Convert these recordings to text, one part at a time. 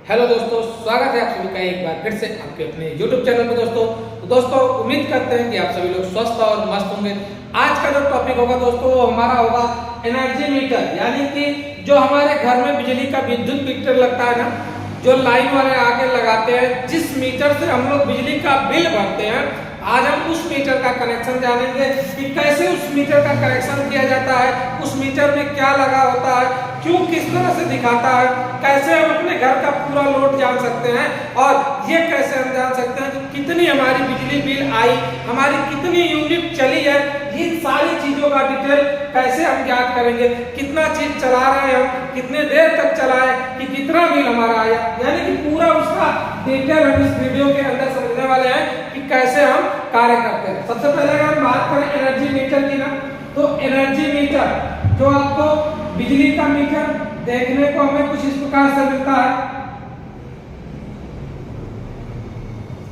Hello दोस्तों, स्वागत है आप सभी का एक बार फिर से आपके अपने YouTube चैनल पे दोस्तों उम्मीद करते हैं कि आप सभी लोग स्वस्थ और मस्त होंगे। आज का जो टॉपिक होगा दोस्तों वो हमारा होगा एनर्जी मीटर, यानी कि जो हमारे घर में बिजली का विद्युत मीटर लगता है ना, जो लाइन वाले आके लगाते हैं, जिस मीटर से हम लोग बिजली का बिल भरते हैं। आज हम उस मीटर का कनेक्शन जानेंगे कि कैसे उस मीटर का कनेक्शन किया जाता है, उस मीटर में क्या लगा होता है, क्यों, किस तरह से दिखाता है, कैसे हम अपने घर का पूरा लोड जान सकते हैं और ये कैसे हम जान सकते हैं कि कितनी हमारी बिजली बिल आई, हमारी कितनी यूनिट चली है। इन सारी चीजों का डिटेल कैसे हम ज्ञात करेंगे, कितना चीज चला रहे हैं हम, कितने देर तक चलाए, कि कितना बिल हमारा आया, यानी कि पूरा उसका डिटेल हम इस वीडियो के अंदर समझने वाले हैं कि कैसे हम कार्य करते हैं। सबसे पहले अगर हम बात करें एनर्जी मीटर की ना, तो एनर्जी मीटर जो आपको बिजली का मीटर देखने को हमें कुछ इस प्रकार से मिलता है,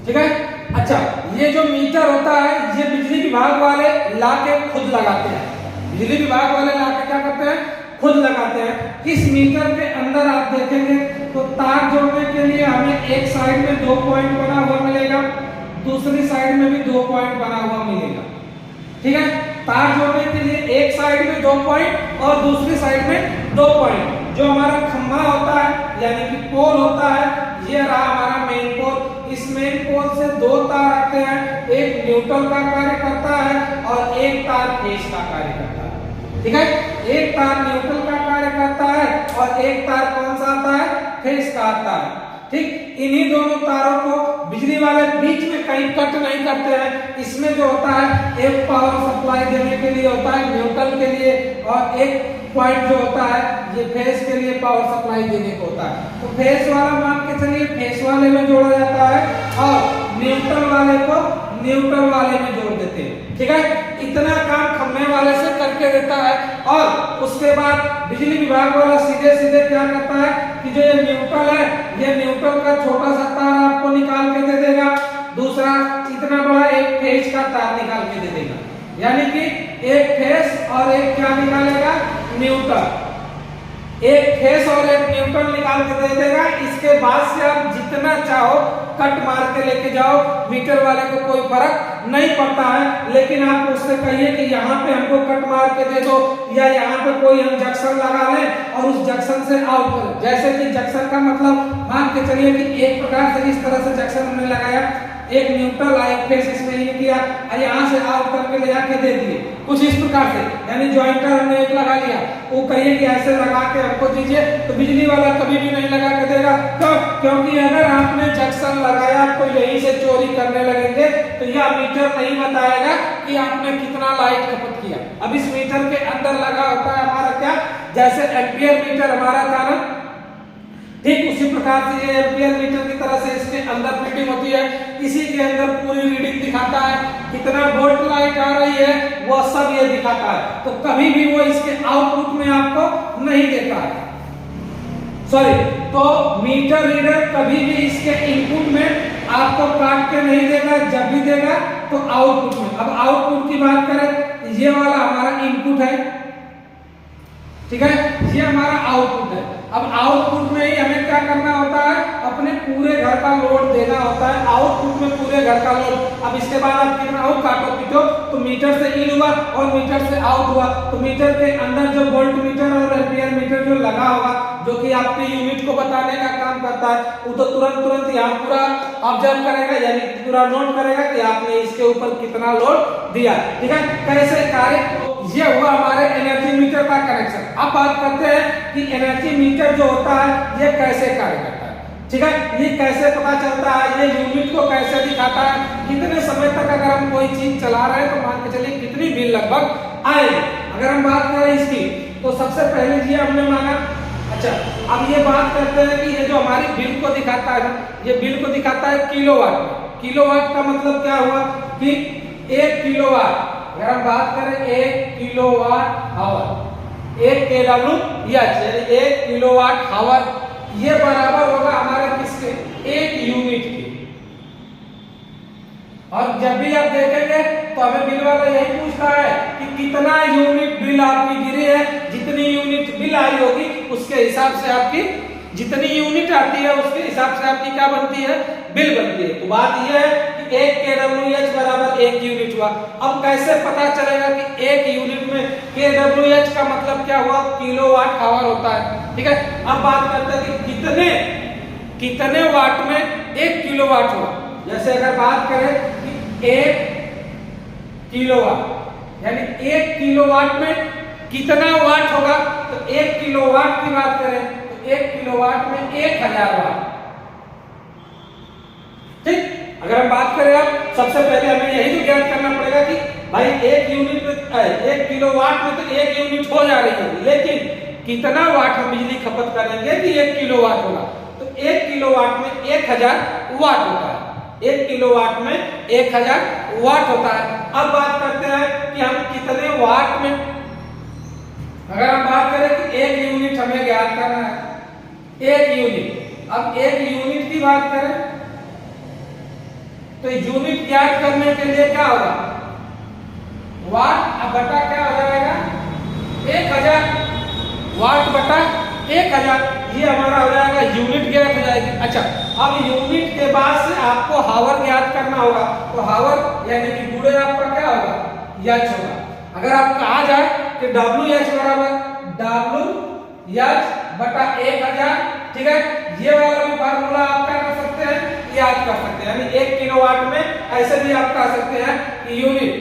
ठीक है। अच्छा, ये जो मीटर होता है ये बिजली विभाग वाले लाके खुद लगाते हैं। बिजली विभाग वाले लाके क्या करते हैं, खुद लगाते हैं। इस मीटर के अंदर आप देखेंगे तो तार जोड़ने के लिए हमें एक साइड में 2 पॉइंट बना हुआ मिलेगा, दूसरी साइड में भी 2 पॉइंट बना हुआ मिलेगा, ठीक है। तार जोड़ने के लिए एक साइड में 2 पॉइंट और दूसरी साइड में 2 पॉइंट। जो हमारा खंभा होता है यानी कि पोल होता है, ये रहा हमारा मेन पोल। इस मेन पोल से 2 तार आते हैं, एक न्यूट्रल का कार्य करता है और एक तार फेज का कार्य करता है, ठीक है। एक तार न्यूट्रल का कार्य करता है और एक तार कौन सा आता है, फेज का आता है, ठीक। इन्हीं दोनों तारों को बिजली वाले बीच में कहीं कट नहीं करते हैं। इसमें जो होता है एक पावर सप्लाई देने के लिए होता है न्यूट्रल के लिए, और एक पॉइंट जो होता है ये फेज के लिए पावर सप्लाई देने को होता है। तो फेज वाला मान के चलिए फेज वाले में जोड़ा जाता है और न्यूट्रल वाले को न्यूट्रल वाले में जोड़ देते हैं, ठीक है। इतना काम खंभे वाले से करके देता है और उसके बाद बिजली विभाग वाला सीधे सीधे क्या करता है कि जो ये न्यूट्रल है, ये न्यूट्रल का छोटा सा तार आपको निकाल के दे देगा, दूसरा इतना बड़ा एक फेज का तार निकाल के दे देगा, यानी कि एक फेज और एक क्या निकालेगा, न्यूट्रल। एक फेज और एक न्यूट्रल निकाल के दे देगा। इसके बाद से आप जितना चाहो कट मार के लेके जाओ, मीटर वाले को कोई फर्क नहीं पड़ता है। लेकिन आप उससे कहिए कि यहाँ पे हमको कट मार के दे दो, या यहाँ पे कोई हम जंक्शन लगा लें और उस जंक्शन से आउट करें। जैसे कि जंक्शन का मतलब मान के चलिए कि एक प्रकार से इस तरह से जंक्शन हमने लगाया, एक न्यूट्रल एक फेज इसमें ये किया और यहाँ से आउट करके ले जाके दे दिए, कुछ इस प्रकार से, यानी जॉइंटर हमने एक लगा लिया। वो कहिए कि ऐसे लगा के हमको दीजिए, तो बिजली वाला कभी भी नहीं लगा के देगा। क्यों? क्योंकि अगर आपने जंक्शन लगाया तो यहीं से चोरी करने लगेंगे, तो यह मीटर नहीं बताएगा कि आपने कितना लाइट खपत किया। अब इस मीटर के अंदर लगा होता है हमारा क्या, जैसे एम्पियर मीटर हमारा था ना, ठीक उसी प्रकार से ये एम्पियर मीटर की तरह से इसके अंदर रीडिंग होती है। इसी के अंदर पूरी रीडिंग दिखाता है, कितना वोल्ट लाइट आ रही है वो सब ये दिखाता है। तो कभी भी वो इसके आउटपुट में आपको नहीं देता है, सॉरी, तो मीटर रीडर कभी भी इसके इनपुट में आपको काट के नहीं देगा। जब भी देगा तो आउटपुट में। अब आउटपुट की बात करें, ये वाला हमारा इनपुट है, ठीक है, ये हमारा आउटपुट है। अब आउटपुट में ही हमें क्या करना होता है, अपने पूरे घर का लोड देना होता है। आउटपुट में पूरे घर का लोड। अब इसके बाद आप कितना हो काटो पीटो, तो मीटर से इन हुआ और मीटर से आउट हुआ, तो मीटर के अंदर जो वोल्ट मीटर और एम्पियर मीटर जो लगा होगा, जो कि आपकी यूनिट को बताने का काम करता है, वो तो तुरंत यहाँ पूरा ऑब्जर्व करेगा, यानी पूरा नोट करेगा कि आपने इसके ऊपर कितना लोड दिया, ठीक है। कैसे कार्य, ये हुआ हमारे एनर्जी मीटर का कनेक्शन। अब बात करते हैं कि एनर्जी मीटर जो होता है ये कैसे कार्य करता है, ठीक है। ये कैसे पता चलता है, ये यूनिट को कैसे दिखाता है, कितने समय तक अगर हम कोई चीज चला रहे हैं तो मान के चलिए कितनी बिल लगभग आएगी। अगर हम बात करें इसकी, तो सबसे पहले ये हमने माना। अच्छा, अब ये बात करते हैं कि ये जो हमारी बिल को दिखाता है, ये बिल को दिखाता है किलोवाट में। किलोवाट का मतलब क्या हुआ कि 1 किलोवाट, अगर हम बात करें 1 किलोवाट आवर, 1 kW यानी 1 किलोवाट आवर, ये बराबर होगा हमारे किसके, 1 यूनिट के। और जब भी आप देखेंगे तो हमें बिल वाला यही पूछता है कि कितना यूनिट बिल आपकी गिरी है, जितनी यूनिट बिल आई होगी उसके हिसाब से आपकी जितनी यूनिट आती है उसके हिसाब से आपकी क्या बनती है, बिल बनती है। तो बात यह है कि 1 kWh बराबर 1 यूनिट हुआ। अब कैसे पता चलेगा कि 1 यूनिट में kWh का मतलब क्या हुआ, किलोवाट आवर होता है। ठीक है, अब बात करते हैं कि कितने वाट में 1 किलोवाट हुआ। जैसे अगर बात करें कि 1 किलोवाट यानी 1 किलोवाट में कितना वाट होगा, तो 1 किलोवाट की बात करें तो 1 किलोवाट में 1000 वाट। ठीक, अगर हम बात करें अब सबसे पहले हमें यही तो ज्ञात करना पड़ेगा कि भाई 1 यूनिट में 1 किलोवाट में तो 1 यूनिट हो जा रही है, लेकिन कितना वाट हम बिजली खपत करेंगे कि 1 किलोवाट होगा। तो 1 किलोवाट में 1000 वाट होता है। 1 किलोवाट में 1000 वाट होता है। अब बात करते हैं कि हम कितने वाट में, अगर हम बात करें कि 1 यूनिट हमें ज्ञात करना है, 1 यूनिट। अब 1 यूनिट की बात करें तो यूनिट ज्ञात करने के लिए क्या होगा, वाट बटा क्या हो जाएगा, 1000 वाट बटा 1000, ये हमारा हो जाएगा यूनिट ज्ञात हो जाएगी। अच्छा, अब यूनिट के बाद से आपको हावर ज्ञात करना होगा। तो हावर यानी कि गुणे आपका क्या होगा, एच होगा। अगर आप कहा जाए कि WH बराबर WH बटा 1000, ठीक है, ये वाला भी फार्मूला आप क्या कर सकते हैं, याद कर सकते हैं। यानी 1 किलोवाट में ऐसे भी आप कह सकते हैं कि यूनिट,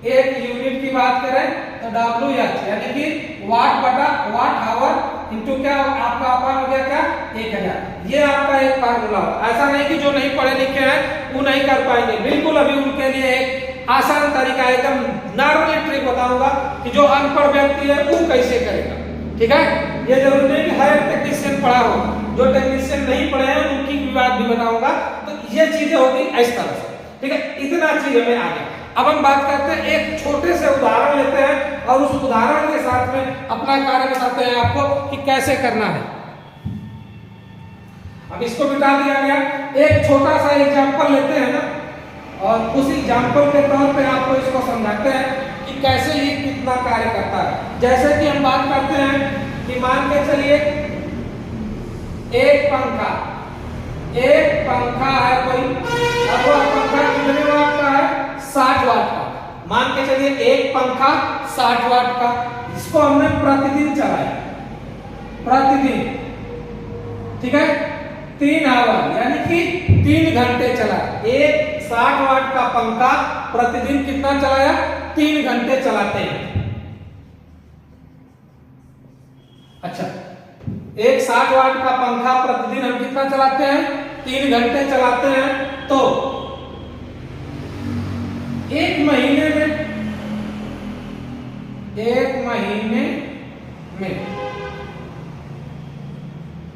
1 यूनिट की बात करें तो WH यानी कि वाट बटा वाट आवर इनटू क्या आपका अपन हो गया क्या, 1000। ये आपका एक फार्मूला होगा। ऐसा नहीं कि जो नहीं पढ़े लिखे हैं वो नहीं कर पाएंगे, बिल्कुल अभी उनके लिए एक आसान तरीका, एकदम नॉर्मल ट्रिक बताऊंगा कि जो अनपढ़ व्यक्ति है वो कैसे करेगा। ठीक है, ये जरूरी नहीं कि हर टेक्नीशियन पढ़ा हो, जो टेक्नीशियन नहीं पढ़े हैं उनकी भी बात भी बताऊंगा। तो ये चीजें होगी इस तरह से। ठीक है, इतना चीज हमें आ गया। अब हम बात करते हैं, एक छोटे से उदाहरण लेते हैं और उस उदाहरण के साथ में अपना कार्य बताते हैं आपको कि कैसे करना है। अब इसको मिटा दिया गया, एक छोटा सा एग्जांपल लेते हैं ना, और उस एग्जांपल के तौर पे आपको इसको समझाते हैं कि कैसे ये कितना कार्य करता है। जैसे कि हम बात करते हैं कि मान के चलिए एक पंखा है कोई, अब वह पंखा कितने वाट का है, 60 वाट का। मान के चलिए एक पंखा 60 वाट का, इसको हमने प्रतिदिन चलाया, प्रतिदिन, ठीक है, 3 आवर यानी कि 3 घंटे चला। एक 60 वाट का पंखा प्रतिदिन कितना चलाया, 3 घंटे चलाते हैं। अच्छा, एक 60 वाट का पंखा प्रतिदिन हम कितना चलाते हैं, 3 घंटे चलाते हैं। तो एक महीने में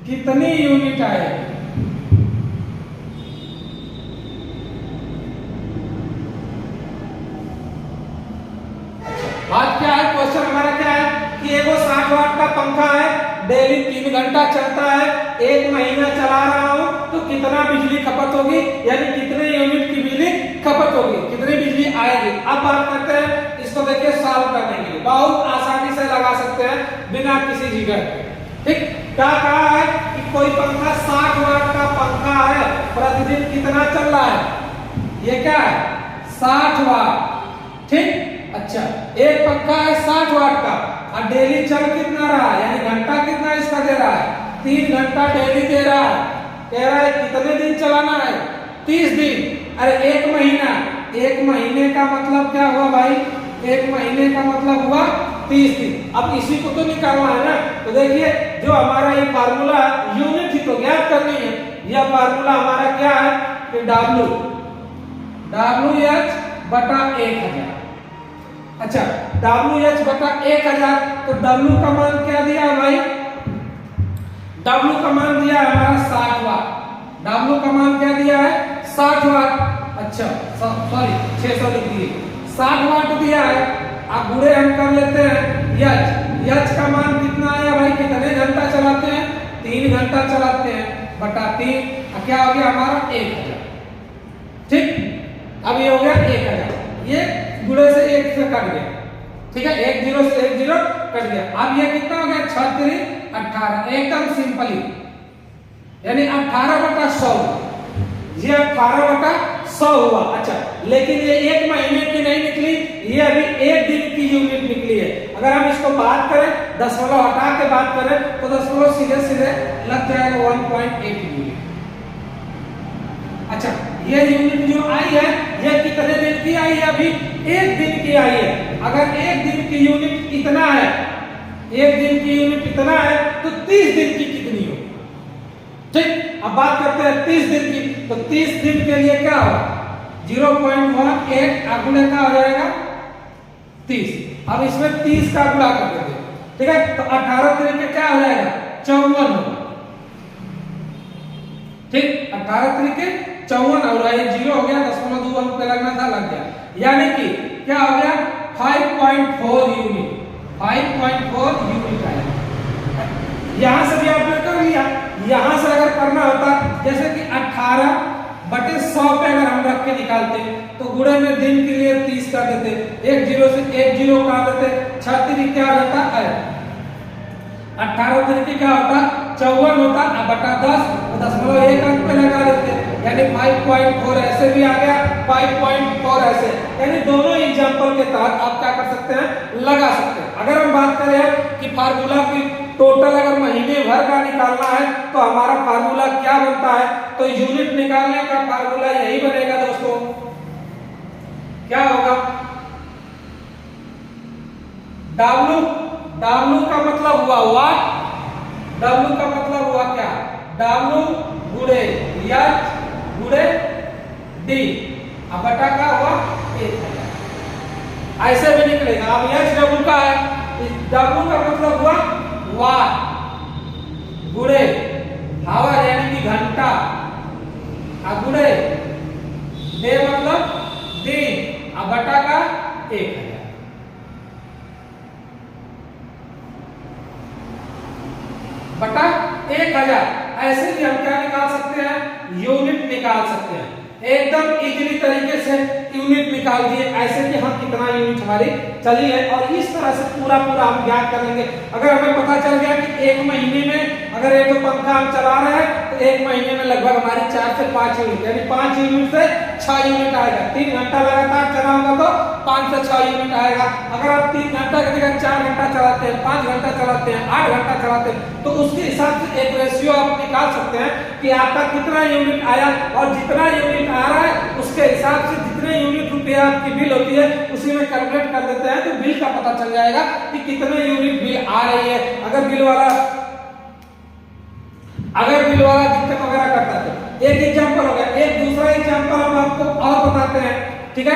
कितनी यूनिट आएगी, बात क्या है, क्वेश्चन हमारा क्या है कि एगो 60 वाट का पंखा है, डेली 3 घंटा चलता है, एक महीना चला रहा हूं तो कितना बिजली खपत होगी, यानी कितने यूनिट की बिजली खपत होगी, कितनी बिजली आएगी। अब बात करते हैं इसको, देखिए सॉल्व करने के लिए बहुत आसानी से लगा सकते हैं बिना किसी झिझक के। ठीक, क्या कहा है कि कोई पंखा 60 वाट का पंखा है, प्रतिदिन कितना चल रहा है, ये क्या है 60 वाट। ठीक, अच्छा, एक पंखा है 60 वाट का और डेली चल कितना रहा है, यानी घंटा कितना इसका दे रहा है, 3 घंटा डेली दे रहा है। कह रहा है कितने दिन चलाना है, 30 दिन। अरे एक महीना, एक महीने का मतलब क्या हुआ भाई, एक महीने का मतलब हुआ 30 दिन। अब इसी को तो निकालना है ना। तो देखिए जो हमारा ये फार्मूला यूनिट ही तो ज्ञात करनी है, यह फार्मूला हमारा क्या है कि WH बटा 1000। अच्छा, WH बटा 1000, तो W का मान क्या दिया है भाई, W का मान दिया है हमारा 60 वाट। W का मान क्या दिया है, 60 वाट। अच्छा सॉरी 600 लिख दिए, 60 वाट दिया है। अब गुणे हम कर लेते हैं H का मान कितना आया भाई, कितने घंटा चलाते हैं, 3 घंटा चलाते हैं, बटा 3, क्या हो गया हमारा 1000। ठीक, अब ये हो गया 1000, ये गुणे से 1 से कट गया। ठीक है, 1 0 से 1 0 कट गया। अब ये कितना हो गया, 6 3 18, एकदम सिंपली यानी 18/100, ये 18/100 हुआ। अच्छा, लेकिन ये एक महीने की नहीं निकली, ये अभी एक दिन की यूनिट निकली है। अगर हम इसको बात करें, दशमलव हटा के बात करें तो दशमलव सीधे सीधे लग जाएगा 1.8 यूनिट। अच्छा, ये यूनिट जो आई है ये कितने दिन की आई है? अभी एक दिन की आई है। अगर एक दिन की यूनिट इतना है, एक दिन की यूनिट इतना है तो 30 दिन की कितनी होगी? ठीक, अब बात करते हैं 30 दिन की। तो 30 दिन के लिए क्या होगा? 0.18 गुणे का हो जाएगा 30। अब इसमें 30 का गुणा कर देते हैं, ठीक है? तो 18 तरीके क्या हो जाएगा? 54 होगा। ठीक, 18 तरीके 54 और ये 0 हो गया, 0.2 अंक पे लगना था, लग गया। यानी कि क्या हो गया? 5.4 यूनिट, 5.4 यूनिट आया। यहां से भी आपने कर लिया। यहां से अगर करना होता, जैसे कि 18/100 पे अगर हम रख के निकालते तो गुणे में दिन के लिए 30 कर देते, एक 0 से एक 0 काट देते, 6 तरीके क्या हो जाता है? 18 तरीके क्या होता? 54 होता, अब बटा 10 तो 0.1 अंक पे लगा देते, यानी 5.4 ऐसे भी आ गया, 5.4 ऐसे। यानी दोनों एग्जांपल के तहत आप क्या कर सकते हैं? लगा सकते हैं। अगर हम बात करें कि फार्मूला की टोटल अगर महीने भर का निकालना है तो हमारा फार्मूला क्या बनता है? तो यूनिट निकालने का फार्मूला यही बनेगा दोस्तों। क्या होगा? W का मतलब हुआ वाट, W का मतलब हुआ क्या? W गुणे H गुणे D, अब बटा का हुआ 1000। ऐसे भी निकलेगा। अब H W का है, W का मतलब हुआ वाट गुणे आवर यानी कि घंटा, गुणे डे मतलब दिन, अब बटा का 1000। बटा 1000। ऐसे भी हम क्या निकाल सकते हैं? यूनिट निकाल सकते हैं। एकदम इजीली तरीके से यूनिट निकाल दिए, ऐसे कि हम कितना यूनिट हमारी चली है, और इस तरह से पूरा हम ज्ञात कर लेंगे। अगर हमें पता चल गया कि एक महीने में अगर एक पंखा हम चला रहे हैं तो एक महीने में लगभग हमारी 4 से 5 यूनिट, यानी 5 यूनिट से 6 यूनिट आएगा। 3 घंटा लगातार चला होगा तो 5 से 6 यूनिट आएगा। अगर आप 3 घंटा की जगह 4 घंटा चलाते हैं, 5 घंटा चलाते हैं, 8 घंटा चलाते हैं, तो उसके हिसाब से एक रेशियो आप निकाल सकते हैं कि आपका कितना यूनिट आया, और जितना यूनिट आ रहा है उसके हिसाब से जितने यूनिट रुपया आपकी बिल होती है उसी में कैलकुलेट कर देते हैं, तो बिल का पता चल जाएगा कि कितने यूनिट बिल आ रही है। अगर बिल वाला दिक्कत वगैरह करता है तो एक एग्जांपल हो गया। एक दूसरा एग्जांपल हम आपको और बताते हैं, ठीक है?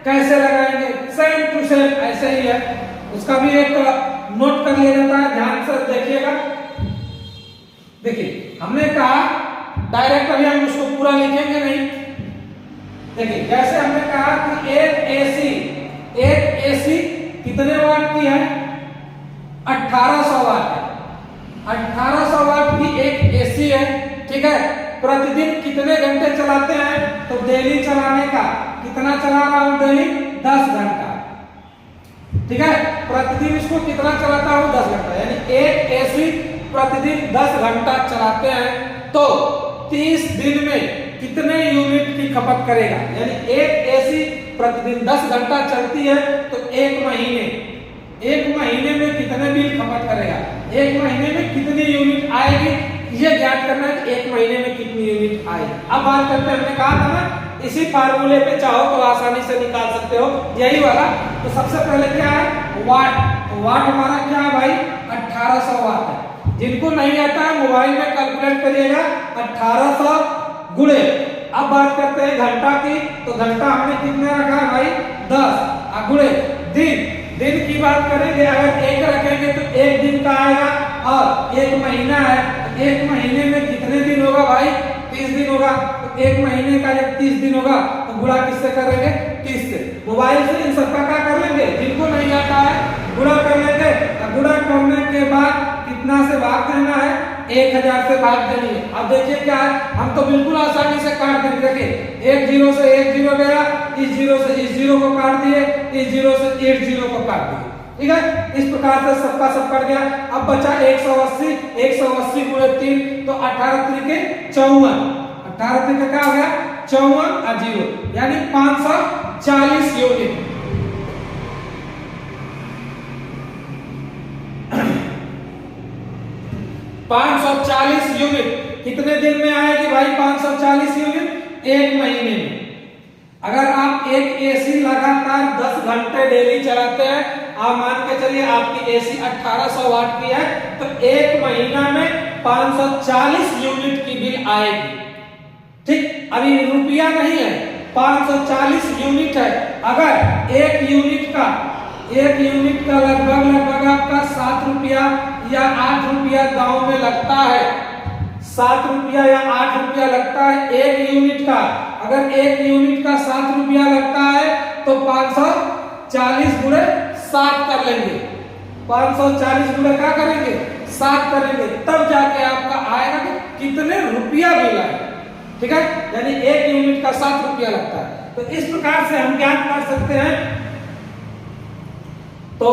कैसे लगाएंगे? सेम टू सेम ऐसे ही है, उसका भी एक नोट कर लिया जाता है। ध्यान से देखिएगा। देखिए, हमने कहा डायरेक्ट अभी हम उसको पूरा लिखेंगे नहीं। देखिए, जैसे हमने कहा कि एक एसी कितने वाट की है? 1800 वाट है। 1800 वाट की एक एसी है, ठीक है? प्रतिदिन कितने घंटे चलाते हैं? तो डेली चलाने का कितना चला रहा हूं? डेली 10 घंटा, ठीक है? प्रतिदिन इसको कितना चलाता हूं? 10 घंटा, यानी एक एसी प्रतिदिन 10 घंटा चलाते हैं तो 30 दिन में कितने यूनिट की खपत करेगा? यानी एक एसी प्रतिदिन 10 घंटा चलती है तो एक महीने में कितने बिल खपत करेगा? एक महीने में कितनी यूनिट आएगी, ये ज्ञात करना है कि एक महीने में कितनी यूनिट आएगी। अब बात करते हैं, हमने कहा था ना इसी फार्मूले पे चाहो तो आसानी से निकाल सकते हो, यही वाला। तो सबसे पहले क्या है? वाट। तो वाट हमारा क्या है भाई? 1800 वाट है। जिनको नहीं आता है मोबाइल में कैलकुलेट करिएगा, 1800 गुणे। अब बात करते हैं घंटा की, तो घंटा हमने कितने रखा है भाई? 10 गुणे दिन की बात करेंगे, अगर एक रखेंगे तो एक दिन का आएगा, और एक महीना है, एक महीने में कितने दिन होगा भाई? 30 दिन होगा। तो एक महीने का जब 30 दिन होगा तो गुणा किससे करेंगे? 30 से। मोबाइल से इन सबका क्या कर लेंगे? जिनको नहीं आता है गुणा कर लेंगे। गुणा करने के बाद कितना से भाग देना है? 1000 से भाग देनी है। अब देखिए क्या है, हम तो बिल्कुल आसानी से काट देंगे। देखिए, एक 0 से एक 0 गया, इस 0 से इस 0 को काट दिए, इस 0 से इस 0 को काट दिए। ठीक है। इस प्रकार से सबका सब कट गया। अब बचा 180, 180 गुणे 3 तो 18 त्रिके 54, 18 त्रिके क्या हो गया 54 और 0 यानी 540 यूनिट। यूनिट कितने दिन में आएगी भाई 540 यूनिट? एक महीने में। अगर आप एक एसी लगातार 10 घंटे डेली चलाते हैं, आप मान के चलिए आपकी एसी 1800 वाट की है, तो एक महीना में 540 यूनिट की बिल आएगी। ठीक, अभी रुपया नहीं है, 540 यूनिट है। अगर एक यूनिट का लगभग आपका 7 रुपया या 8 रुपया गांव में लगता है, 7 रुपया या 8 रुपया लगता है एक यूनिट का। अगर एक यूनिट का 7 रुपया लगता है तो 540 गुणे 7 कर लेंगे, 540 गुणे क्या करेंगे 7 करेंगे, तब जाके आपका आएगा कि कितने रुपया बिल आए। ठीक है, यानी एक यूनिट का 7 रुपया लगता है। तो इस प्रकार से हम ज्ञात कर सकते हैं, तो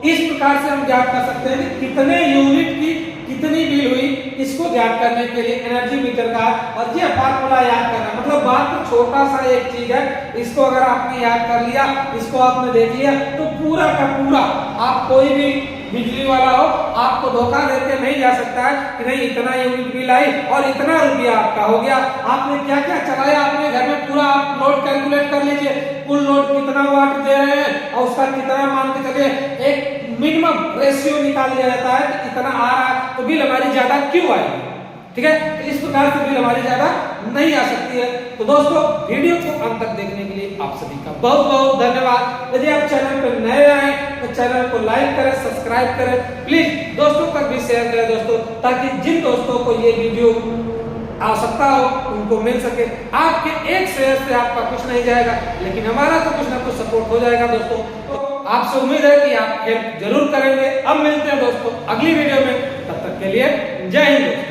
इस प्रकार से हम ज्ञात कर सकते हैं कि कितने यूनिट की कितनी बिल हुई। इसको ज्ञात करने के लिए एनर्जी मीटर का और ये फार्मूला याद करना, मतलब बात तो छोटा सा एक चीज है, इसको अगर आपने याद कर लिया, इसको आपने देख लिया, तो पूरा का पूरा आप कोई भी बिजली वाला हो आपको धोखा देके नहीं जा सकता है कि नहीं इतना यूनिट बिल आई और इतना रुपया आपका हो गया। आपने क्या क्या चलाया अपने घर में, पूरा आप लोड कैलकुलेट कर लीजिए, कुल लोड कितना वाट दे रहे हैं और उसका कितना मान के चलिए एक मिनिमम रेशियो निकाल लिया जाता है कि इतना आ रहा है तो बिल हमारी ज्यादा क्यों आएगी। ठीक है, तो इस प्रकार से बिल हमारी ज्यादा नहीं आ सकती है। तो दोस्तों वीडियो को अंत तक देखने के लिए आप सभी का बहुत बहुत धन्यवाद। यदि आप चैनल पर नए आए तो चैनल को लाइक करें, सब्सक्राइब करें, प्लीज दोस्तों तक भी शेयर करें दोस्तों, ताकि जिन दोस्तों को ये वीडियो आवश्यकता हो उनको मिल सके। आपके एक शेयर से आपका कुछ नहीं जाएगा, लेकिन हमारा तो कुछ ना कुछ सपोर्ट हो जाएगा दोस्तों। तो आपसे उम्मीद है कि आप हेल्प जरूर करेंगे। अब मिलते हैं दोस्तों अगली वीडियो में, तब तक के लिए जय हिंद।